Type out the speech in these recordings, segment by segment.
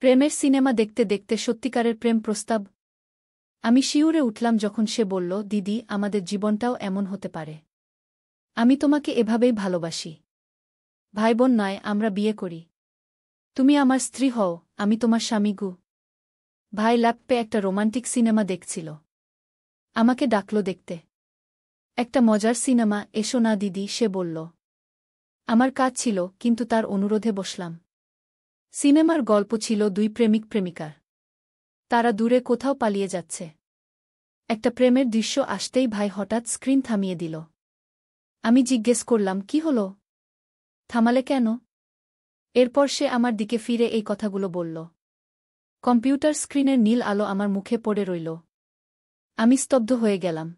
প্রেমের সিনেমা দেখতে দেখতে সত্যিকারের প্রেম প্রস্তাব। আমি শিউরে উঠলাম যখন সে বলল, দিদি, আমাদের জীবনটাও এমন হতে পারে। আমি তোমাকে এভাবেই ভালোবাসি। ভাইবোন নয়, আমরা বিয়ে করি। তুমি আমার স্ত্রী হও, আমি তোমার স্বামী গু। ভাই ল্যাপটপে একটা রোমান্টিক সিনেমা দেখছিল। আমাকে ডাকল দেখতে। একটা মজার সিনেমা, এসো না দিদি, সে বলল। আমার কাজ ছিল, কিন্তু তার অনুরোধে বসলাম। সিনেমার গল্প ছিল দুই প্রেমিক প্রেমিকার। তারা দূরে কোথাও পালিয়ে যাচ্ছে। একটা প্রেমের দৃশ্য আসতেই ভাই হঠাৎ স্ক্রিন থামিয়ে দিল। আমি জিজ্ঞেস করলাম, কি হল? থামালে কেন? এরপর সে আমার দিকে ফিরে এই কথাগুলো বলল। কম্পিউটার স্ক্রিনের নীল আলো আমার মুখে পড়ে রইল। আমি স্তব্ধ হয়ে গেলাম।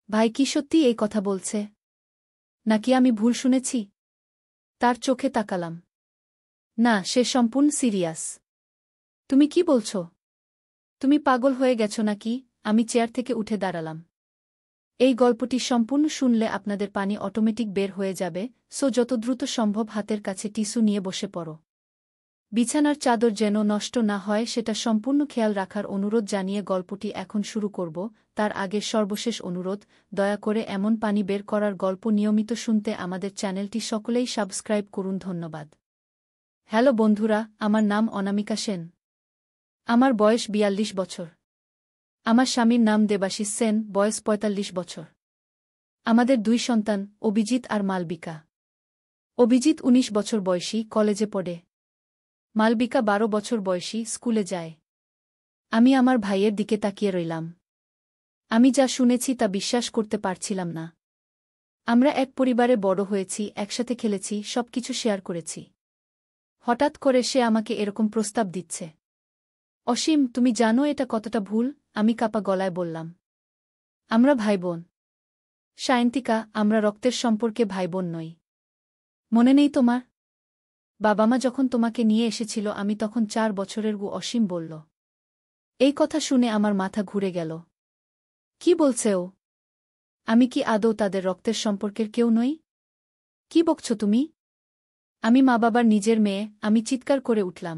ভাই কি সত্যি এই কথা বলছে? নাকি আমি ভুল শুনেছি? তার চোখে তাকালাম। না, সে সম্পূর্ণ সিরিয়াস। তুমি কি বলছ? তুমি পাগল হয়ে গেছ নাকি? আমি চেয়ার থেকে উঠে দাঁড়ালাম। এই গল্পটি সম্পূর্ণ শুনলে আপনাদের পানি অটোমেটিক বের হয়ে যাবে, সো যত দ্রুত সম্ভব হাতের কাছে টিস্যু নিয়ে বসে পড়ো। বিছানার চাদর যেন নষ্ট না হয় সেটা সম্পূর্ণ খেয়াল রাখার অনুরোধ জানিয়ে গল্পটি এখন শুরু করব। তার আগে সর্বশেষ অনুরোধ, দয়া করে এমন পানি বের করার গল্প নিয়মিত শুনতে আমাদের চ্যানেলটি সকলেই সাবস্ক্রাইব করুন। ধন্যবাদ। হ্যালো বন্ধুরা, আমার নাম অনামিকা সেন। আমার বয়স ৪২ বছর। আমার স্বামীর নাম দেবাশিস সেন, বয়স ৪৫ বছর। আমাদের দুই সন্তান, অভিজিৎ আর মালবিকা। অভিজিৎ ১৯ বছর বয়সী, কলেজে পড়ে। মালবিকা ১২ বছর বয়সী, স্কুলে যায়। আমি আমার ভাইয়ের দিকে তাকিয়ে রইলাম। আমি যা শুনেছি তা বিশ্বাস করতে পারছিলাম না। আমরা এক পরিবারে বড় হয়েছি, একসাথে খেলেছি, সবকিছু শেয়ার করেছি। হঠাৎ করে সে আমাকে এরকম প্রস্তাব দিচ্ছে। অসীম, তুমি জানো এটা কতটা ভুল? আমি কাঁপা গলায় বললাম। আমরা ভাইবোন। সায়ন্তিকা, আমরা রক্তের সম্পর্কে ভাইবোন নই। মনে নেই তোমার? বাবা মা যখন তোমাকে নিয়ে এসেছিল আমি তখন ৪ বছরের গু। অসীম বলল। এই কথা শুনে আমার মাথা ঘুরে গেল। কি বলছে ও? আমি কি আদৌ তাদের রক্তের সম্পর্কের কেউ নই? কি বকছ তুমি? আমি মা বাবার নিজের মেয়ে, আমি চিৎকার করে উঠলাম।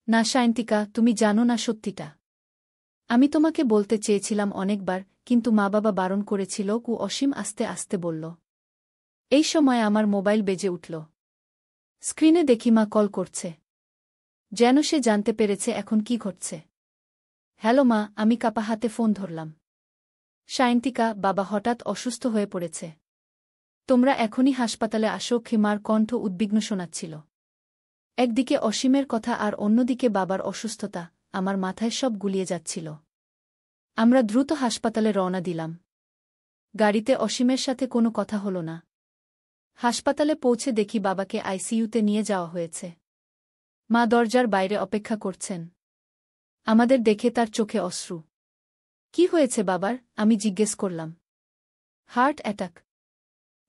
না সায়ন্তিকা, তুমি জানো না সত্যিটা। আমি তোমাকে বলতে চেয়েছিলাম অনেকবার, কিন্তু মা বাবা বারণ করেছিল। অসীম আস্তে আস্তে বলল। এই সময় আমার মোবাইল বেজে উঠল। স্ক্রিনে দেখি মা কল করছে। যেন সে জানতে পেরেছে এখন কি ঘটছে। হ্যালো মা, আমি কাপা হাতে ফোন ধরলাম। সায়ন্তিকা, বাবা হঠাৎ অসুস্থ হয়ে পড়েছে। তোমরা এখনই হাসপাতালে আসো। খিমার কণ্ঠ উদ্বিগ্ন শোনাচ্ছিল। একদিকে অসীমের কথা আর অন্যদিকে বাবার অসুস্থতা, আমার মাথায় সব গুলিয়ে যাচ্ছিল। আমরা দ্রুত হাসপাতালে রওনা দিলাম। গাড়িতে অসীমের সাথে কোনো কথা হলো না। হাসপাতালে পৌঁছে দেখি বাবাকে আইসিইউতে নিয়ে যাওয়া হয়েছে। মা দরজার বাইরে অপেক্ষা করছেন। আমাদের দেখে তার চোখে অশ্রু। কি হয়েছে বাবার? আমি জিজ্ঞেস করলাম। Heart attack.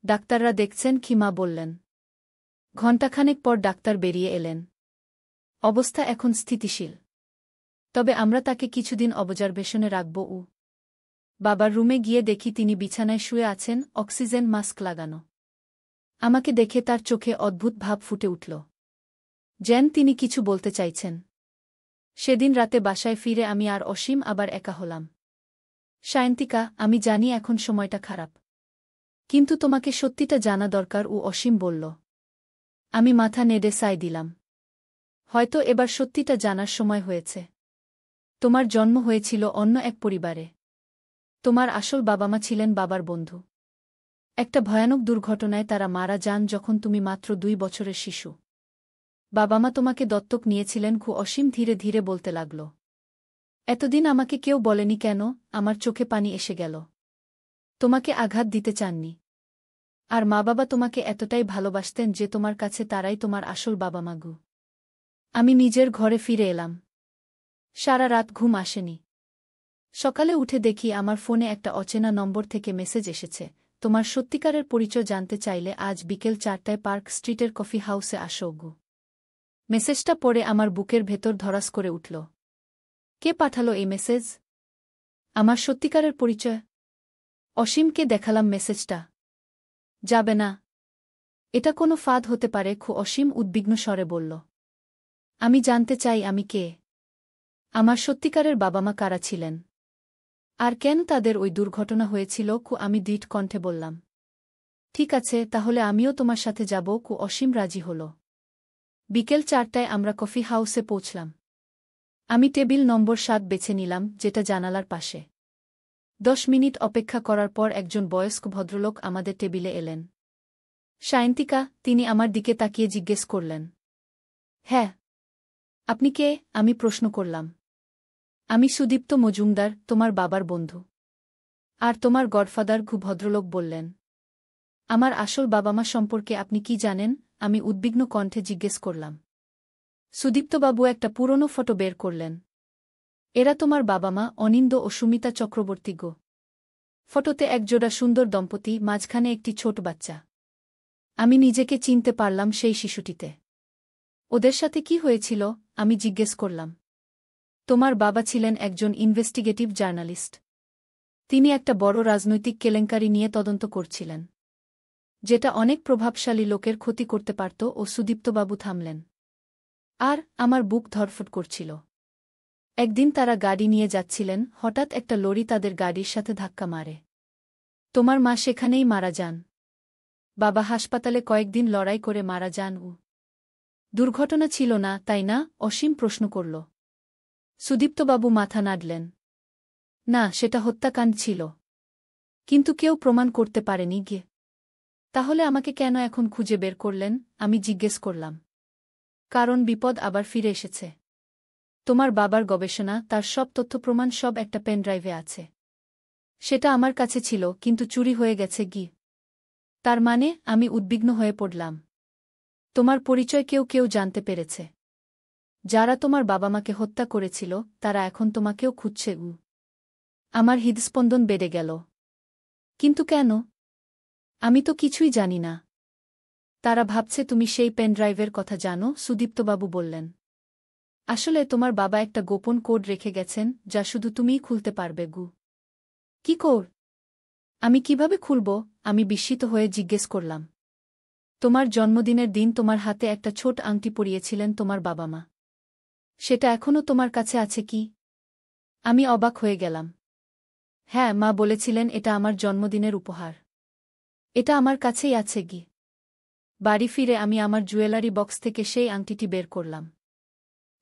ডাক্তাররা দেখছেন, খিমা বললেন। ঘণ্টাখানেক পর ডাক্তার বেরিয়ে এলেন। অবস্থা এখন স্থিতিশীল। তবে আমরা তাকে কিছুদিন অবজারভেশনে রাখব। বাবার রুমে গিয়ে দেখি তিনি বিছানায় শুয়ে আছেন, অক্সিজেন মাস্ক লাগানো। আমাকে দেখে তার চোখে অদ্ভুত ভাব ফুটে উঠল। যেন তিনি কিছু বলতে চাইছেন। সেদিন রাতে বাসায় ফিরে আমি আর অসীম আবার একা হলাম। সায়ন্তিকা, আমি জানি এখন সময়টা খারাপ। কিন্তু তোমাকে সত্যিটা জানা দরকার, অসীম বলল। আমি মাথা নেড়ে সায় দিলাম। হয়তো এবার সত্যিটা জানার সময় হয়েছে। তোমার জন্ম হয়েছিল অন্য এক পরিবারে। তোমার আসল বাবা মা ছিলেন বাবার বন্ধু। একটা ভয়ানক দুর্ঘটনায় তারা মারা যান যখন তুমি মাত্র ২ বছরের শিশু। বাবা মা তোমাকে দত্তক নিয়েছিলেন। অসীম ধীরে ধীরে বলতে লাগল। এতদিন আমাকে কেউ বলেনি কেন? আমার চোখে পানি এসে গেল। তোমাকে আঘাত দিতে চাননি। আর মা বাবা তোমাকে এতটাই ভালোবাসতেন যে তোমার কাছে তারাই তোমার আসল বাবা মা গু। আমি নিজের ঘরে ফিরে এলাম। সারা রাত ঘুম আসেনি। সকালে উঠে দেখি আমার ফোনে একটা অচেনা নম্বর থেকে মেসেজ এসেছে। তোমার সত্যিকারের পরিচয় জানতে চাইলে আজ বিকেল ৪টায় পার্ক স্ট্রিটের কফি হাউসে আসো গু। মেসেজটা পড়ে আমার বুকের ভেতর ধরাস করে উঠল। কে পাঠালো এই মেসেজ? আমার সত্যিকারের পরিচয়? অসীমকে দেখালাম মেসেজটা। যাবে না। এটা কোনো ফাঁদ হতে পারে। অসীম উদ্বিগ্ন স্বরে বলল। আমি জানতে চাই আমি কে। আমার সত্যিকারের বাবা মা কারা ছিলেন। আর কেন তাদের ওই দুর্ঘটনা হয়েছিল আমি দৃঢ় কণ্ঠে বললাম। ঠিক আছে, তাহলে আমিও তোমার সাথে যাব। অসীম রাজি হল। বিকেল 4টায় আমরা কফি হাউসে পৌঁছলাম। আমি টেবিল নম্বর 7 বেছে নিলাম, যেটা জানালার পাশে। 10 মিনিট অপেক্ষা করার পর একজন বয়স্ক ভদ্রলোক আমাদের টেবিলে এলেন। সায়ন্তিকা, তিনি আমার দিকে তাকিয়ে জিজ্ঞেস করলেন। হ্যাঁ। আপনি কে? আমি প্রশ্ন করলাম। আমি সুদীপ্ত মজুমদার, তোমার বাবার বন্ধু। আর তোমার গডফাদার? ভদ্রলোক বললেন। আমার আসল বাবা মা সম্পর্কে আপনি কি জানেন? আমি উদ্বিগ্ন কণ্ঠে জিজ্ঞেস করলাম। সুদীপ্তবাবু একটা পুরনো ফটো বের করলেন। এরা তোমার বাবা মা, অনিন্দ ও সুমিতা চক্রবর্তী গো। ফটোতে একজোড়া সুন্দর দম্পতি, মাঝখানে একটি ছোট বাচ্চা। আমি নিজেকে চিনতে পারলাম সেই শিশুটিতে। ওদের সাথে কি হয়েছিল? আমি জিজ্ঞেস করলাম। তোমার বাবা ছিলেন একজন ইনভেস্টিগেটিভ জার্নালিস্ট। তিনি একটা বড় রাজনৈতিক কেলেঙ্কারি নিয়ে তদন্ত করছিলেন, যেটা অনেক প্রভাবশালী লোকের ক্ষতি করতে পারত। ও সুদীপ্তবাবু থামলেন। আর আমার বুক ধড়ফড় করছিল। একদিন তারা গাড়ি নিয়ে যাচ্ছিলেন, হঠাৎ একটা লরি তাদের গাড়ির সাথে ধাক্কা মারে। তোমার মা সেখানেই মারা যান। বাবা হাসপাতালে কয়েকদিন লড়াই করে মারা যান। দুর্ঘটনা ছিল না, তাই না? অসীম প্রশ্ন করল। সুদীপ্তবাবু মাথা নাড়লেন। না, সেটা হত্যাকাণ্ড ছিল। কিন্তু কেউ প্রমাণ করতে পারেনি গিয়ে। তাহলে আমাকে কেন এখন খুঁজে বের করলেন? আমি জিজ্ঞেস করলাম। কারণ বিপদ আবার ফিরে এসেছে। তোমার বাবার গবেষণা, তার সব তথ্য প্রমাণ সব একটা পেন ড্রাইভে আছে। সেটা আমার কাছে ছিল, কিন্তু চুরি হয়ে গেছে তার মানে? আমি উদ্বিগ্ন হয়ে পড়লাম। তোমার পরিচয় কেউ জানতে পেরেছে। যারা তোমার বাবা মাকে হত্যা করেছিল, তারা এখন তোমাকেও খুঁজছে। আমার হৃদস্পন্দন বেড়ে গেল। কিন্তু কেন? আমি তো কিছুই জানি না। তারা ভাবছে তুমি সেই পেনড্রাইভের কথা জানো, সুদীপ্তবাবু বললেন। আসলে তোমার বাবা একটা গোপন কোড রেখে গেছেন, যা শুধু তুমিই খুলতে পারবে। কি কোড? আমি কিভাবে খুলব? আমি বিস্মিত হয়ে জিজ্ঞেস করলাম। তোমার জন্মদিনের দিন তোমার হাতে একটা ছোট আংটি পরিয়েছিলেন তোমার বাবা মা। সেটা এখনও তোমার কাছে আছে কি? আমি অবাক হয়ে গেলাম। হ্যাঁ, মা বলেছিলেন এটা আমার জন্মদিনের উপহার। এটা আমার কাছেই আছে বাড়ি ফিরে আমি আমার জুয়েলারি বক্স থেকে সেই আংটিটি বের করলাম।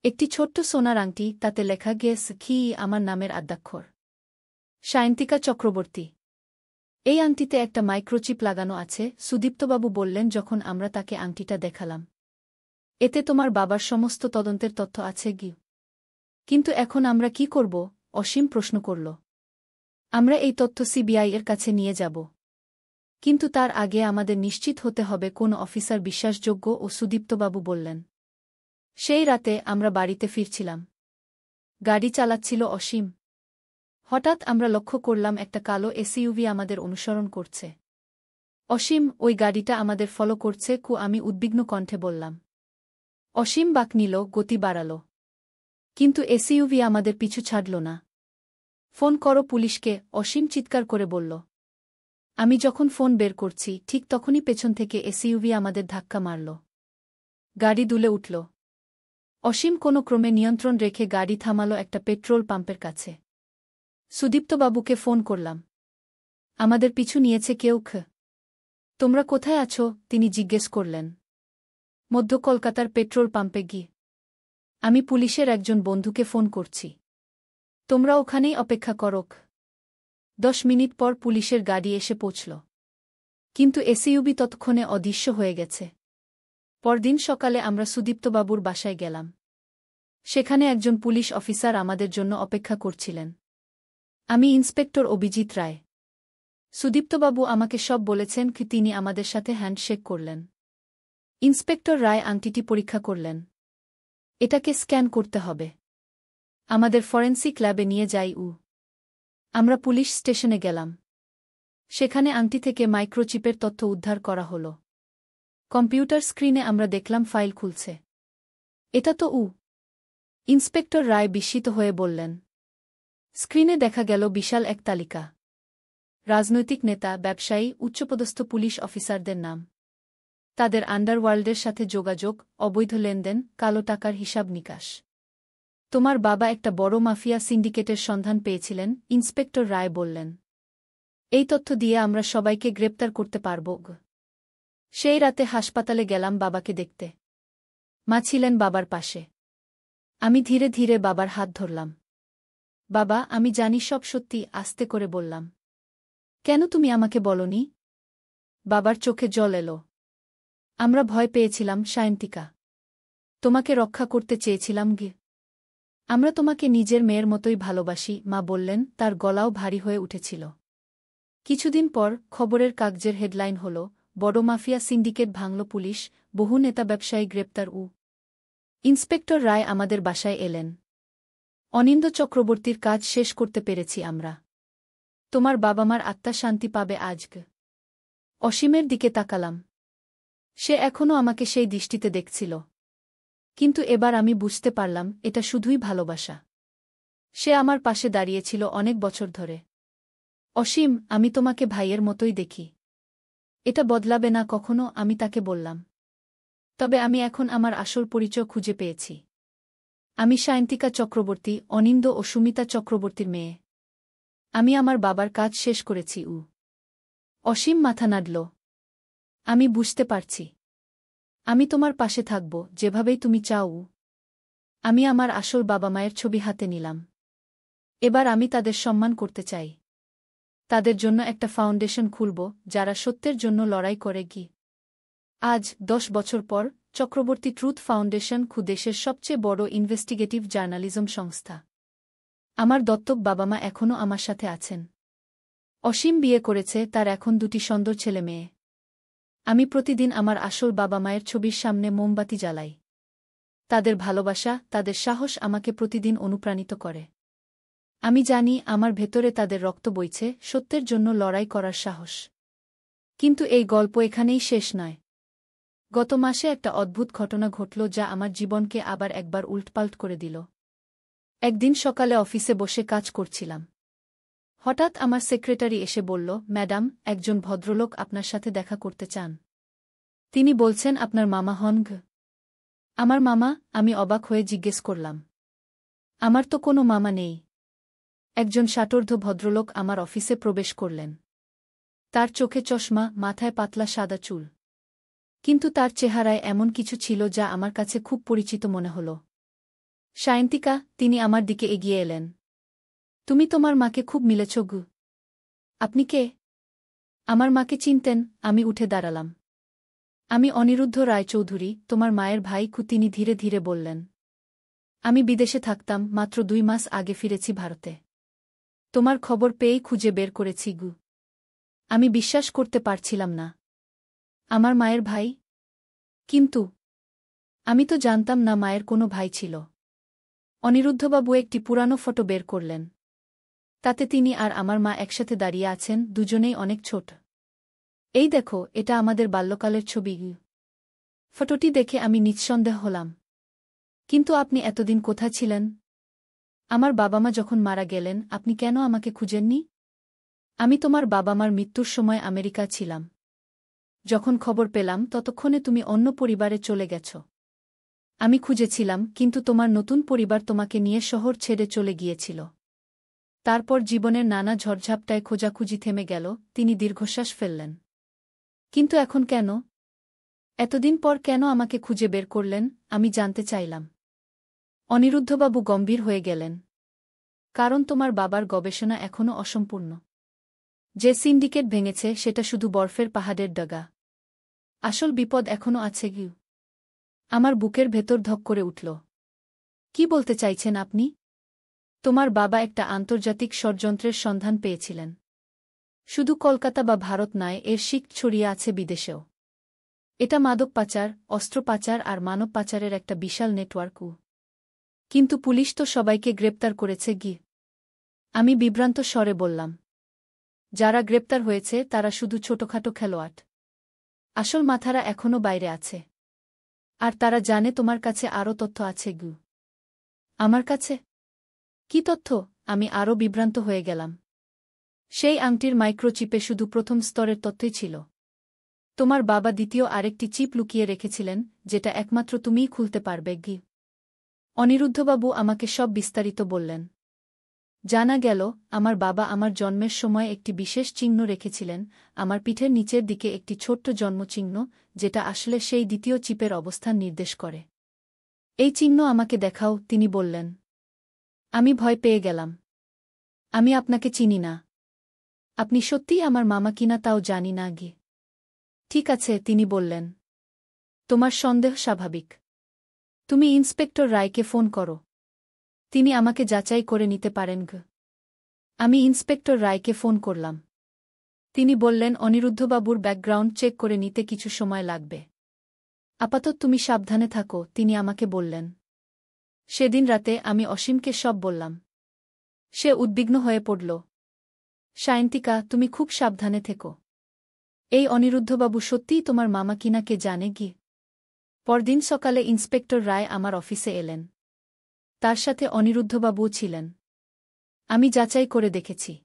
একটি ছোট্ট সোনার আংটি, তাতে লেখা গেস আমার নামের আদ্যাক্ষর, সায়ন্তিকা চক্রবর্তী। এই আংটিতে একটা মাইক্রোচিপ লাগানো আছে, সুদীপ্তবাবু বললেন যখন আমরা তাকে আংটিটা দেখালাম। এতে তোমার বাবার সমস্ত তদন্তের তথ্য আছে কিন্তু এখন আমরা কি করব? অসীম প্রশ্ন করল। আমরা এই তথ্য সিবিআই এর কাছে নিয়ে যাব। কিন্তু তার আগে আমাদের নিশ্চিত হতে হবে কোন অফিসার বিশ্বাসযোগ্য। ও সুদীপ্তবাবু বললেন। সেই রাতে আমরা বাড়িতে ফিরছিলাম। গাড়ি চালাচ্ছিল অসীম। হঠাৎ আমরা লক্ষ্য করলাম একটা কালো এসইউভি আমাদের অনুসরণ করছে। অসীম, ওই গাড়িটা আমাদের ফলো করছে। আমি উদ্বিগ্ন কণ্ঠে বললাম। অসীম বাঁক নিল, গতি বাড়াল। কিন্তু এসইউভি আমাদের পিছু ছাড়ল না। ফোন করো পুলিশকে, অসীম চিৎকার করে বলল। আমি যখন ফোন বের করছি, ঠিক তখনই পেছন থেকে এসইউভি আমাদের ধাক্কা মারল। গাড়ি দুলে উঠল। অসীম কোনো ক্রমে নিয়ন্ত্রণ রেখে গাড়ি থামাল একটা পেট্রোল পাম্পের কাছে। সুদীপ্তবাবুকে ফোন করলাম। আমাদের পিছু নিয়েছে কেউ। তোমরা কোথায় আছো? তিনি জিজ্ঞেস করলেন। মধ্য কলকাতার পেট্রোল পাম্পে আমি পুলিশের একজন বন্ধুকে ফোন করছি। তোমরা ওখানেই অপেক্ষা করো। 10 মিনিট পর পুলিশের গাড়ি এসে পৌঁছল। কিন্তু এসইউভি ততক্ষণে অদৃশ্য হয়ে গেছে। পরদিন সকালে আমরা সুদীপ্তবাবুর বাসায় গেলাম। সেখানে একজন পুলিশ অফিসার আমাদের জন্য অপেক্ষা করছিলেন। আমি ইন্সপেক্টর অভিজিৎ রায়। সুদীপ্তবাবু আমাকে সব বলেছেন। তিনি আমাদের সাথে হ্যান্ডশেক করলেন। ইন্সপেক্টর রায় আংটিটি পরীক্ষা করলেন। এটাকে স্ক্যান করতে হবে। আমাদের ফরেনসিক ল্যাবে নিয়ে যাই। আমরা পুলিশ স্টেশনে গেলাম। সেখানে আংটি থেকে মাইক্রোচিপের তথ্য উদ্ধার করা হল। কম্পিউটার স্ক্রিনে আমরা দেখলাম ফাইল খুলছে। এটা তো ইন্সপেক্টর রায় বিস্মিত হয়ে বললেন। স্ক্রিনে দেখা গেল বিশাল এক তালিকা। রাজনৈতিক নেতা, ব্যবসায়ী, উচ্চপদস্থ পুলিশ অফিসারদের নাম। তাদের আন্ডারওয়ার্ল্ডের সাথে যোগাযোগ, অবৈধ লেনদেন, কালো টাকার হিসাব নিকাশ। তোমার বাবা একটা বড় মাফিয়া সিন্ডিকেটের সন্ধান পেয়েছিলেন, ইন্সপেক্টর রায় বললেন। এই তথ্য দিয়ে আমরা সবাইকে গ্রেপ্তার করতে পারব। সেই রাতে হাসপাতালে গেলাম বাবাকে দেখতে। মা ছিলেন বাবার পাশে। আমি ধীরে ধীরে বাবার হাত ধরলাম। বাবা, আমি জানি সব সত্যি, আস্তে করে বললাম। কেন তুমি আমাকে বলনি? বাবার চোখে জল এলো। আমরা ভয় পেয়েছিলাম সায়ন্তিকা। তোমাকে রক্ষা করতে চেয়েছিলাম গে। আমরা তোমাকে নিজের মেয়ের মতোই ভালোবাসি, মা বললেন, তার গলাও ভারী হয়ে উঠেছিল। কিছুদিন পর খবরের কাগজের হেডলাইন হল, বড় মাফিয়া সিন্ডিকেট ভাঙল পুলিশ, বহু নেতা ব্যবসায়ী গ্রেপ্তার। ইন্সপেক্টর রায় আমাদের বাসায় এলেন। অনিন্দ্য চক্রবর্তীর কাজ শেষ করতে পেরেছি আমরা। তোমার বাবা মার আত্মা শান্তি পাবে আজক। অসীমের দিকে তাকালাম। সে এখনও আমাকে সেই দৃষ্টিতে দেখছিল। কিন্তু এবার আমি বুঝতে পারলাম, এটা শুধুই ভালোবাসা। সে আমার পাশে দাঁড়িয়েছিল অনেক বছর ধরে। অসীম, আমি তোমাকে ভাইয়ের মতোই দেখি। এটা বদলাবে না কখনো, আমি তাকে বললাম। তবে আমি এখন আমার আসল পরিচয় খুঁজে পেয়েছি। আমি সায়ন্তিকা চক্রবর্তী, অনিন্দ্য ও সুমিতা চক্রবর্তীর মেয়ে। আমি আমার বাবার কাজ শেষ করেছি। অসীম মাথা নাড়ল। আমি বুঝতে পারছি। আমি তোমার পাশে থাকব, যেভাবেই তুমি চাও। আমি আমার আসল বাবা মায়ের ছবি হাতে নিলাম। এবার আমি তাদের সম্মান করতে চাই। তাদের জন্য একটা ফাউন্ডেশন খুলব, যারা সত্যের জন্য লড়াই করে। আজ 10 বছর পর চক্রবর্তী ট্রুথ ফাউন্ডেশন দেশের সবচেয়ে বড় ইনভেস্টিগেটিভ জার্নালিজম সংস্থা। আমার দত্তক বাবা মা এখনও আমার সাথে আছেন। অসীম বিয়ে করেছে, তার এখন 2টি সুন্দর ছেলে মেয়ে। আমি প্রতিদিন আমার আসল বাবা মায়ের ছবির সামনে মোমবাতি জ্বালাই। তাদের ভালোবাসা, তাদের সাহস আমাকে প্রতিদিন অনুপ্রাণিত করে। আমি জানি আমার ভেতরে তাদের রক্ত বইছে, সত্যের জন্য লড়াই করার সাহস। কিন্তু এই গল্প এখানেই শেষ নয়। গত মাসে একটা অদ্ভুত ঘটনা ঘটল, যা আমার জীবনকে আবার একবার উল্টপাল্ট করে দিল। একদিন সকালে অফিসে বসে কাজ করছিলাম। হঠাৎ আমার সেক্রেটারি এসে বলল, ম্যাডাম, একজন ভদ্রলোক আপনার সাথে দেখা করতে চান। তিনি বলছেন আপনার মামা হন। আমার মামা? আমি অবাক হয়ে জিজ্ঞেস করলাম। আমার তো কোনো মামা নেই। একজন ষাটোর্ধ্ব ভদ্রলোক আমার অফিসে প্রবেশ করলেন। তার চোখে চশমা, মাথায় পাতলা সাদা চুল। কিন্তু তার চেহারায় এমন কিছু ছিল যা আমার কাছে খুব পরিচিত মনে হল। সায়ন্তিকা, তিনি আমার দিকে এগিয়ে এলেন। তুমি তোমার মাকে খুব মিলেছ। আপনি কে? আমার মাকে চিনতেন? আমি উঠে দাঁড়ালাম। আমি অনিরুদ্ধ রায়চৌধুরী, তোমার মায়ের ভাই। তিনি ধীরে ধীরে বললেন। আমি বিদেশে থাকতাম, মাত্র 2 মাস আগে ফিরেছি ভারতে। তোমার খবর পেয়েই খুঁজে বের করেছি। আমি বিশ্বাস করতে পারছিলাম না। আমার মায়ের ভাই? কিন্তু আমি তো জানতাম না মায়ের কোনো ভাই ছিল। অনিরুদ্ধবাবু একটি পুরানো ফটো বের করলেন। তাতে তিনি আর আমার মা একসাথে দাঁড়িয়ে আছেন, দুজনেই অনেক ছোট। এই দেখো, এটা আমাদের বাল্যকালের ছবি। ফটোটি দেখে আমি নিঃসন্দেহ হলাম। কিন্তু আপনি এতদিন কোথায় ছিলেন? আমার বাবা মা যখন মারা গেলেন, আপনি কেন আমাকে খুঁজেননি? আমি তোমার বাবা মার মৃত্যুর সময় আমেরিকা ছিলাম। যখন খবর পেলাম, ততক্ষণে তুমি অন্য পরিবারে চলে গেছ। আমি খুঁজেছিলাম, কিন্তু তোমার নতুন পরিবার তোমাকে নিয়ে শহর ছেড়ে চলে গিয়েছিল। তারপর জীবনের নানা ঝড়ঝাপটায় খোঁজাখুঁজি থেমে গেল। তিনি দীর্ঘশ্বাস ফেললেন। কিন্তু এখন কেন? এতদিন পর কেন আমাকে খুঁজে বের করলেন? আমি জানতে চাইলাম। অনিরুদ্ধবাবু গম্ভীর হয়ে গেলেন। কারণ তোমার বাবার গবেষণা এখনও অসম্পূর্ণ। যে সিন্ডিকেট ভেঙেছে সেটা শুধু বরফের পাহাড়ের ডগা। আসল বিপদ এখনও আছে। আমার বুকের ভেতর ধক করে উঠল। কি বলতে চাইছেন আপনি? তোমার বাবা একটা আন্তর্জাতিক ষড়যন্ত্রের সন্ধান পেয়েছিলেন। শুধু কলকাতা বা ভারত নয়, এর শিক ছড়িয়ে আছে বিদেশেও। এটা মাদক পাচার, অস্ত্র পাচার আর মানব পাচারের একটা বিশাল নেটওয়ার্ক। কিন্তু পুলিশ তো সবাইকে গ্রেপ্তার করেছে। আমি বিভ্রান্ত স্বরে বললাম। যারা গ্রেপ্তার হয়েছে তারা শুধু ছোটখাটো খেলোয়াড়। আসল মাথারা এখনও বাইরে আছে। আর তারা জানে তোমার কাছে আরও তথ্য আছে। আমার কাছে? কি তথ্য? আমি আরও বিভ্রান্ত হয়ে গেলাম। সেই আংটির মাইক্রোচিপে শুধু প্রথম স্তরের তথ্যই ছিল। তোমার বাবা দ্বিতীয় আরেকটি চিপ লুকিয়ে রেখেছিলেন, যেটা একমাত্র তুমিই খুলতে পারবে গি। অনিরুদ্ধবাবু আমাকে সব বিস্তারিত বললেন। জানা গেল, আমার বাবা আমার জন্মের সময় একটি বিশেষ চিহ্ন রেখেছিলেন, আমার পিঠের নিচের দিকে একটি ছোট্ট জন্মচিহ্ন, যেটা আসলে সেই দ্বিতীয় চিপের অবস্থান নির্দেশ করে। এই চিহ্ন আমাকে দেখাও, তিনি বললেন। আমি ভয় পেয়ে গেলাম। আমি আপনাকে চিনি না। আপনি সত্যিই আমার মামা কিনা তাও জানি না গি। ঠিক আছে, তিনি বললেন। তোমার সন্দেহ স্বাভাবিক। তুমি ইন্সপেক্টর রায়কে ফোন করো। তিনি আমাকে যাচাই করে নিতে পারেন গ। আমি ইন্সপেক্টর রায়কে ফোন করলাম। তিনি বললেন অনিরুদ্ধবাবুর ব্যাকগ্রাউন্ড চেক করে নিতে কিছু সময় লাগবে। আপাতত তুমি সাবধানে থাকো, তিনি আমাকে বললেন। সেদিন রাতে আমি অসীমকে সব বললাম। সে উদ্বিগ্ন হয়ে পড়ল। সায়ন্তিকা, তুমি খুব সাবধানে থেকো। এই অনিরুদ্ধবাবু সত্যিই তোমার মামা কিনা কে জানে গি। পরদিন সকালে ইন্সপেক্টর রায় আমার অফিসে এলেন। তার সাথে অনিরুদ্ধবাবুও ছিলেন। আমি যাচাই করে দেখেছি।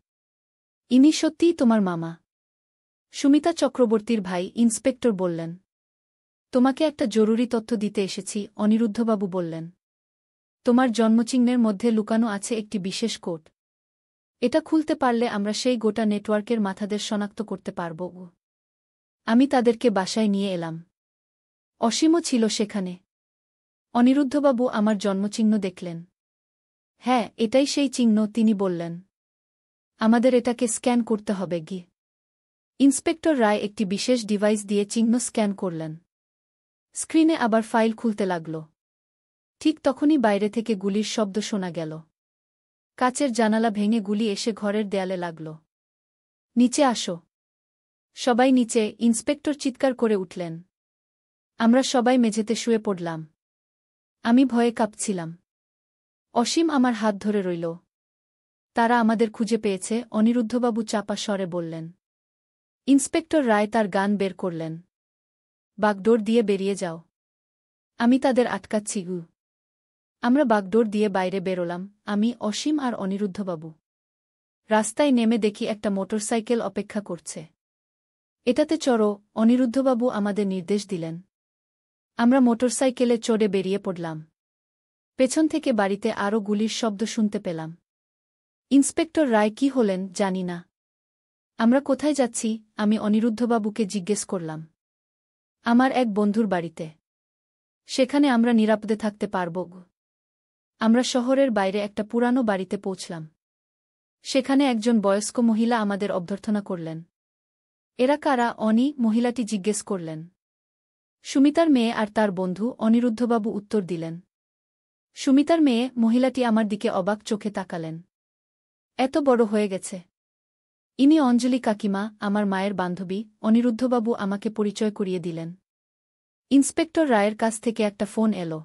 ইনি সত্যিই তোমার মামা। সুমিতা চক্রবর্তীর ভাই, ইন্সপেক্টর বললেন। তোমাকে একটা জরুরি তথ্য দিতে এসেছি, অনিরুদ্ধবাবু বললেন। তোমার জন্মচিহ্নের মধ্যে লুকানো আছে একটি বিশেষ কোড। এটা খুলতে পারলে আমরা সেই গোটা নেটওয়ার্কের মাথাদের শনাক্ত করতে পারব। আমি তাদেরকে বাসায় নিয়ে এলাম। অসীমও ছিল সেখানে। অনিরুদ্ধবাবু আমার জন্মচিহ্ন দেখলেন। হ্যাঁ, এটাই সেই চিহ্ন, তিনি বললেন। আমাদের এটাকে স্ক্যান করতে হবে গি। ইন্সপেক্টর রায় একটি বিশেষ ডিভাইস দিয়ে চিহ্ন স্ক্যান করলেন। স্ক্রিনে আবার ফাইল খুলতে লাগল। ঠিক তখনই বাইরে থেকে গুলির শব্দ শোনা গেল। কাচের জানালা ভেঙে গুলি এসে ঘরের দেয়ালে লাগল। নিচে আসো। সবাই নিচে, ইন্সপেক্টর চিৎকার করে উঠলেন। আমরা সবাই মেঝেতে শুয়ে পড়লাম। আমি ভয়ে কাঁপছিলাম। অসীম আমার হাত ধরে রইল। তারা আমাদের খুঁজে পেয়েছে, অনিরুদ্ধবাবু চাপা স্বরে বললেন। ইন্সপেক্টর রায় তার গান বের করলেন। বাগডোর দিয়ে বেরিয়ে যাও। আমি তাদের আটকাচ্ছি গু। আমরা বাগডোর দিয়ে বাইরে বেরোলাম, আমি, অসীম আর অনিরুদ্ধবাবু। রাস্তায় নেমে দেখি একটা মোটরসাইকেল অপেক্ষা করছে। এটাতে চড়ো, অনিরুদ্ধবাবু আমাদের নির্দেশ দিলেন। আমরা মোটরসাইকেলে চড়ে বেরিয়ে পড়লাম। পেছন থেকে বাড়িতে আরও গুলির শব্দ শুনতে পেলাম। ইন্সপেক্টর রায় কি হলেন জানি না। আমরা কোথায় যাচ্ছি, আমি অনিরুদ্ধবাবুকে জিজ্ঞেস করলাম। আমার এক বন্ধুর বাড়িতে। সেখানে আমরা নিরাপদে থাকতে পারব। আমরা শহরের বাইরে একটা পুরানো বাড়িতে পৌঁছলাম। সেখানে একজন বয়স্ক মহিলা আমাদের অভ্যর্থনা করলেন। এরা কারা, মহিলাটি জিজ্ঞেস করলেন। সুমিতার মেয়ে আর তার বন্ধু, অনিরুদ্ধবাবু উত্তর দিলেন। সুমিতার মেয়ে, মহিলাটি আমার দিকে অবাক চোখে তাকালেন। এত বড় হয়ে গেছে। ইনি অঞ্জলি কাকিমা, আমার মায়ের বান্ধবী, অনিরুদ্ধবাবু আমাকে পরিচয় করিয়ে দিলেন। ইন্সপেক্টর রায়ের কাছ থেকে একটা ফোন এলো।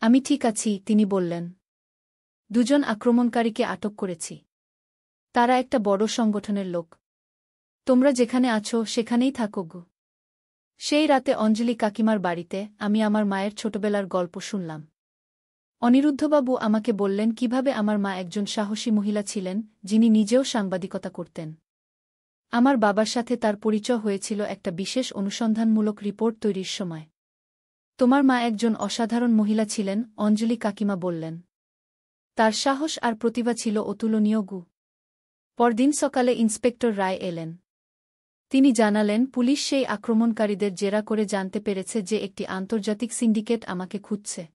আমি ঠিক আছি, তিনি বললেন। দুজন আক্রমণকারীকে আটক করেছি। তারা একটা বড় সংগঠনের লোক। তোমরা যেখানে আছো সেখানেই থাকো গো। সেই রাতে অঞ্জলি কাকিমার বাড়িতে আমি আমার মায়ের ছোটবেলার গল্প শুনলাম। অনিরুদ্ধবাবু আমাকে বললেন কিভাবে আমার মা একজন সাহসী মহিলা ছিলেন, যিনি নিজেও সাংবাদিকতা করতেন। আমার বাবার সাথে তার পরিচয় হয়েছিল একটা বিশেষ অনুসন্ধানমূলক রিপোর্ট তৈরির সময়। তোমার মা একজন অসাধারণ মহিলা ছিলেন, অঞ্জলি কাকিমা বললেন। তার সাহস আর প্রতিভা ছিল অতুলনীয় গু। পরদিন সকালে ইন্সপেক্টর রায় এলেন। তিনি জানালেন পুলিশ সেই আক্রমণকারীদের জেরা করে জানতে পেরেছে যে একটি আন্তর্জাতিক সিন্ডিকেট আমাকে খুঁজছে।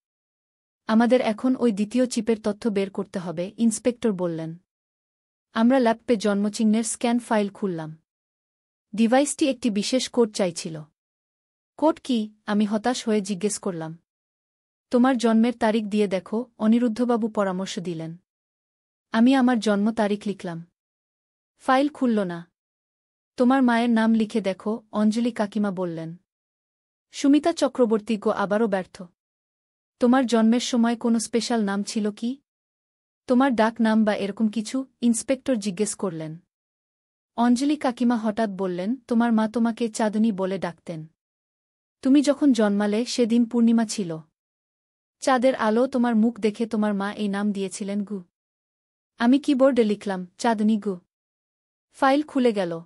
আমাদের এখন ওই দ্বিতীয় চিপের তথ্য বের করতে হবে, ইন্সপেক্টর বললেন। আমরা ল্যাপটপে জন্মচিহ্নের স্ক্যান ফাইল খুললাম। ডিভাইসটি একটি বিশেষ কোড চাইছিল। কোড কি, আমি হতাশ হয়ে জিজ্ঞেস করলাম। তোমার জন্মের তারিখ দিয়ে দেখো, অনিরুদ্ধবাবু পরামর্শ দিলেন। আমি আমার জন্ম তারিখ লিখলাম। ফাইল খুলল না। তোমার মায়ের নাম লিখে দেখো, অঞ্জলি কাকিমা বললেন। সুমিতা চক্রবর্তী আবারও ব্যর্থ। তোমার জন্মের সময় কোনো স্পেশাল নাম ছিল কি? তোমার ডাক নাম বা এরকম কিছু, ইন্সপেক্টর জিজ্ঞেস করলেন। অঞ্জলি কাকিমা হঠাৎ বললেন, তোমার মা তোমাকে চাঁদনী বলে ডাকতেন। তুমি যখন জন্মালে সেদিন পূর্ণিমা ছিল। চাঁদের আলো তোমার মুখ দেখে তোমার মা এই নাম দিয়েছিলেন গু। আমি কিবোর্ডে লিখলাম, চাঁদনী গু। ফাইল খুলে গেল।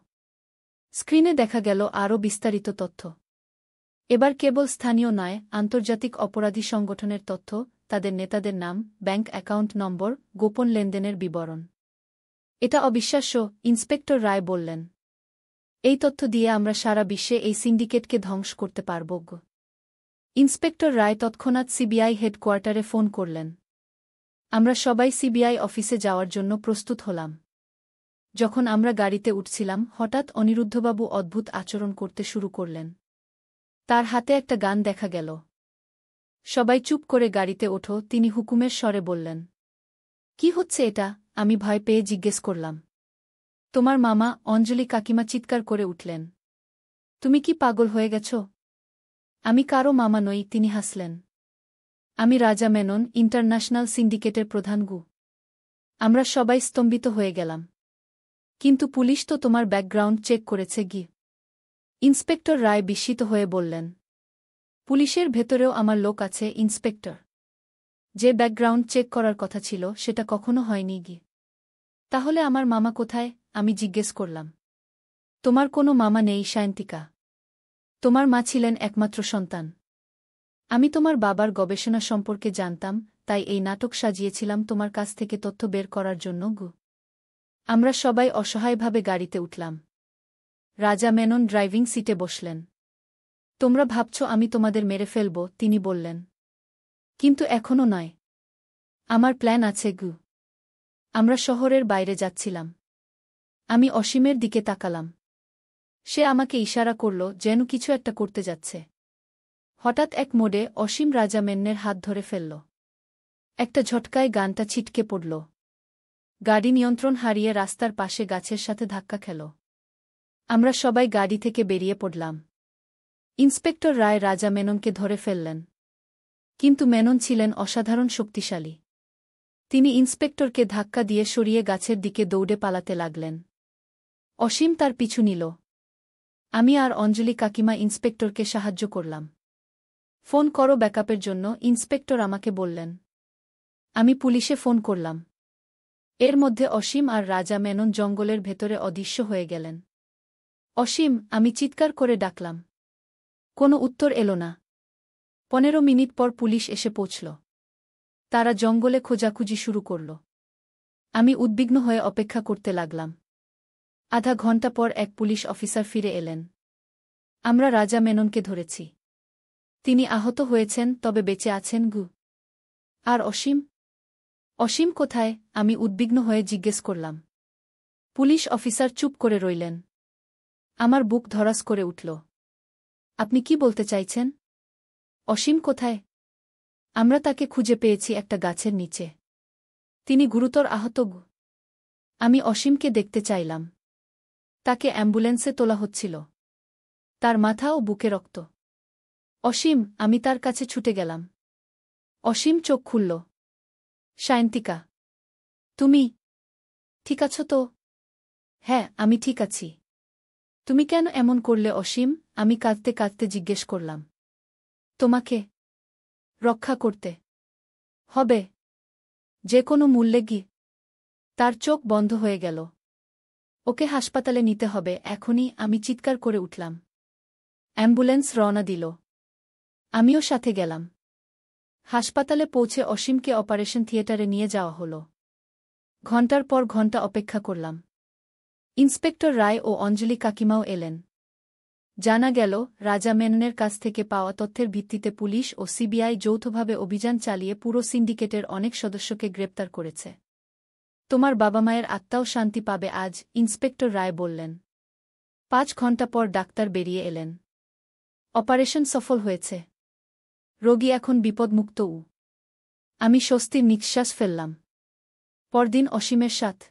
স্ক্রিনে দেখা গেল আরও বিস্তারিত তথ্য। এবার কেবল স্থানীয় নয়, আন্তর্জাতিক অপরাধী সংগঠনের তথ্য, তাদের নেতাদের নাম, ব্যাংক অ্যাকাউন্ট নম্বর, গোপন লেনদেনের বিবরণ। এটা অবিশ্বাস্য, ইন্সপেক্টর রায় বললেন। এই তথ্য দিয়ে আমরা সারা বিশ্বে এই সিন্ডিকেটকে ধ্বংস করতে পারব। ইন্সপেক্টর রায় তৎক্ষণাৎ সিবিআই হেডকোয়ার্টারে ফোন করলেন। আমরা সবাই সিবিআই অফিসে যাওয়ার জন্য প্রস্তুত হলাম। যখন আমরা গাড়িতে উঠছিলাম, হঠাৎ অনিরুদ্ধবাবু অদ্ভুত আচরণ করতে শুরু করলেন। তার হাতে একটা গান দেখা গেল। সবাই চুপ করে গাড়িতে ওঠো, তিনি হুকুমের স্বরে বললেন। কি হচ্ছে এটা? আমি ভয় পেয়ে জিজ্ঞেস করলাম। তোমার মামা, অঞ্জলি কাকিমা চিৎকার করে উঠলেন। তুমি কি পাগল হয়ে গেছ? আমি কারো মামা নই, তিনি হাসলেন। আমি রাজা মেনন, ইন্টারন্যাশনাল সিন্ডিকেটের প্রধান গু। আমরা সবাই স্তম্ভিত হয়ে গেলাম। কিন্তু পুলিশ তো তোমার ব্যাকগ্রাউন্ড চেক করেছে গি। ইন্সপেক্টর রায় বিস্মিত হয়ে বললেন। পুলিশের ভেতরেও আমার লোক আছে ইন্সপেক্টর। যে ব্যাকগ্রাউন্ড চেক করার কথা ছিল সেটা কখনো হয়নি গি। তাহলে আমার মামা কোথায়? আমি জিজ্ঞেস করলাম। তোমার কোনো মামা নেই সায়ন্তিকা। তোমার মা ছিলেন একমাত্র সন্তান। আমি তোমার বাবার গবেষণা সম্পর্কে জানতাম, তাই এই নাটক সাজিয়েছিলাম তোমার কাছ থেকে তথ্য বের করার জন্য গু। আমরা সবাই অসহায়ভাবে গাড়িতে উঠলাম। রাজা মেনন ড্রাইভিং সিটে বসলেন। তোমরা ভাবছ আমি তোমাদের মেরে ফেলব, তিনি বললেন। কিন্তু এখনও নয়। আমার প্ল্যান আছে গু। আমরা শহরের বাইরে যাচ্ছিলাম। আমি অসীমের দিকে তাকালাম। সে আমাকে ইশারা করল যেন কিছু একটা করতে যাচ্ছে। হঠাৎ এক মোড়ে অসীম রাজা মেন্নের হাত ধরে ফেলল। একটা ঝটকায় গানটা ছিটকে পড়ল। গাড়ি নিয়ন্ত্রণ হারিয়ে রাস্তার পাশে গাছের সাথে ধাক্কা খেল। আমরা সবাই গাড়ি থেকে বেরিয়ে পড়লাম। ইন্সপেক্টর রায় রাজা মেননকে ধরে ফেললেন। কিন্তু মেনন ছিলেন অসাধারণ শক্তিশালী। তিনি ইন্সপেক্টরকে ধাক্কা দিয়ে সরিয়ে গাছের দিকে দৌড়ে পালাতে লাগলেন। অসীম তার পিছু নিল। আমি আর অঞ্জলি কাকিমা ইন্সপেক্টরকে সাহায্য করলাম। ফোন করো ব্যাকআপের জন্য, ইন্সপেক্টর আমাকে বললেন। আমি পুলিশে ফোন করলাম। এর মধ্যে অসীম আর রাজা মেনন জঙ্গলের ভেতরে অদৃশ্য হয়ে গেলেন। অসীম, আমি চিৎকার করে ডাকলাম। কোনো উত্তর এলো না। 15 মিনিট পর পুলিশ এসে পৌঁছল। তারা জঙ্গলে খোঁজাখুঁজি শুরু করল। আমি উদ্বিগ্ন হয়ে অপেক্ষা করতে লাগলাম। আধা ঘণ্টা পর এক পুলিশ অফিসার ফিরে এলেন। আমরা রাজা মেননকে ধরেছি। তিনি আহত হয়েছেন, তবে বেঁচে আছেন গু। আর অসীম? অসীম কোথায়? আমি উদ্বিগ্ন হয়ে জিজ্ঞেস করলাম। পুলিশ অফিসার চুপ করে রইলেন। আমার বুক ধড়াস করে উঠল। আপনি কি বলতে চাইছেন? অসীম কোথায়? আমরা তাকে খুঁজে পেয়েছি একটা গাছের নিচে। তিনি গুরুতর আহত গু। আমি অসীমকে দেখতে চাইলাম। তাকে অ্যাম্বুলেন্সে তোলা হচ্ছিল। তার মাথা ও বুকে রক্ত। অসীম, আমি তার কাছে ছুটে গেলাম। অসীম চোখ খুলল। সায়ন্তিকা, তুমি ঠিক আছো তো? হ্যাঁ, আমি ঠিক আছি। তুমি কেন এমন করলে অসীম? আমি কাঁদতে কাঁদতে জিজ্ঞেস করলাম। তোমাকে রক্ষা করতে হবে, যে কোনো মূল্যে গি। তার চোখ বন্ধ হয়ে গেল। ওকে হাসপাতালে নিতে হবে এখনই, আমি চিৎকার করে উঠলাম। অ্যাম্বুলেন্স রওনা দিল। আমিও সাথে গেলাম। হাসপাতালে পৌঁছে অসীমকে অপারেশন থিয়েটারে নিয়ে যাওয়া হল। ঘণ্টার পর ঘণ্টা অপেক্ষা করলাম। ইন্সপেক্টর রায় ও অঞ্জলি কাকিমাও এলেন। জানা গেল, রাজা মেননের কাছ থেকে পাওয়া তথ্যের ভিত্তিতে পুলিশ ও সিবিআই যৌথভাবে অভিযান চালিয়ে পুরো সিন্ডিকেটের অনেক সদস্যকে গ্রেপ্তার করেছে। তোমার বাবা মায়ের আত্মাও শান্তি পাবে আজ, ইন্সপেক্টর রায় বললেন। 5 ঘণ্টা পর ডাক্তার বেরিয়ে এলেন। অপারেশন সফল হয়েছে। রোগী এখন বিপদমুক্ত। আমি স্বস্তির নিঃশ্বাস ফেললাম। পরদিন অসীমের সাথে